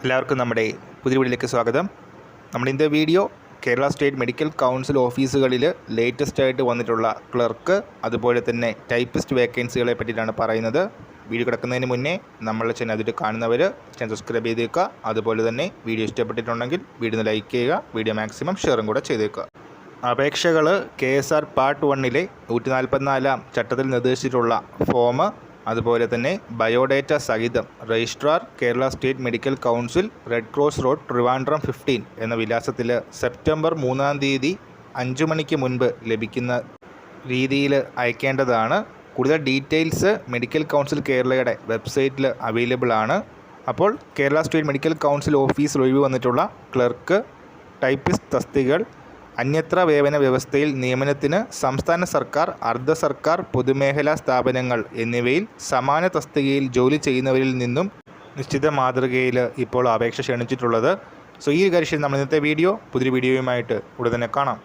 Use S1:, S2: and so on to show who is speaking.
S1: എല്ലാവർക്കും നമ്മുടെ പുതിയ വീഡിയോയിലേക്ക് സ്വാഗതം. നമ്മുടെ ഇന്നത്തെ video Kerala state medical council ഓഫീസുകളിൽ ലേറ്റസ്റ്റ് ആയിട്ട് വന്നിട്ടുള്ള ക്ലർക്ക് അതുപോലെ തന്നെ ടൈപ്പിസ്റ്റ് വേക്കൻസികളെ പറ്റിയിട്ടാണ് പറയുന്നത്. വീഡിയോ കിടക്കുന്നതിന് മുന്നേ നമ്മളെ ചാനൽ അതിൽ കാണുന്നവർ ചാനൽ സബ്സ്ക്രൈബ് ചെയ്തേക്കുക. അതുപോലെ തന്നെ വീഡിയോ ഇഷ്ടപ്പെട്ടിട്ടുണ്ടെങ്കിൽ വീഡിയോ ലൈക്ക് ചെയ്യുക, വീഡിയോ മാക്സിമം ഷെയറും കൂടെ ചെയ്തേക്കുക. അപേക്ഷകൾ KSR പാർട്ട് 1 144 ചട്ടത്തിൽ നിർദ്ദേശിച്ചിട്ടുള്ള ഫോം അതുപോലെ തന്നെ ബയോഡേറ്റ സഹിതം registrar Kerala state medical council red cross road Trivandrum 15 എന്ന വിലാസത്തിൽ സെപ്റ്റംബർ 3 5 മണിക്ക് മുൻപ് ലഭിക്കുന്ന രീതിയിൽ അയക്കേണ്ടതാണ്. കൂടുതൽ ഡീറ്റെയിൽസ് മെഡിക്കൽ കൗൺസിൽ കേരളയുടെ വെബ്സൈറ്റിൽ അവൈലബിൾ ആണ്. അപ്പോൾ കേരള സ്റ്റേറ്റ് മെഡിക്കൽ കൗൺസിൽ ഓഫീസിൽ ഒഴിവ് വന്നിട്ടുള്ള ക്ലർക്ക്, ടൈപ്പിസ്റ്റ് തസ്തികകൾ അന്യത്ര വേതന വ്യവസ്ഥയിൽ നിയമനത്തിന് സംസ്ഥാന സർക്കാർ, അർദ്ധ സർക്കാർ, പൊതുമേഖലാ സ്ഥാപനങ്ങൾ എന്നിവയിൽ സമാന തസ്തികയിൽ ജോലി ചെയ്യുന്നവരിൽ നിന്നും നിശ്ചിത മാതൃകയിൽ ഇപ്പോൾ അപേക്ഷ ക്ഷണിച്ചിട്ടുള്ളത്. ഈ കാര്യത്തിൽ നമ്മൾ ഇന്നത്തെ വീഡിയോ പുതിയ വീഡിയോയുമായിട്ട് ഉടൻ തന്നെ കാണാം.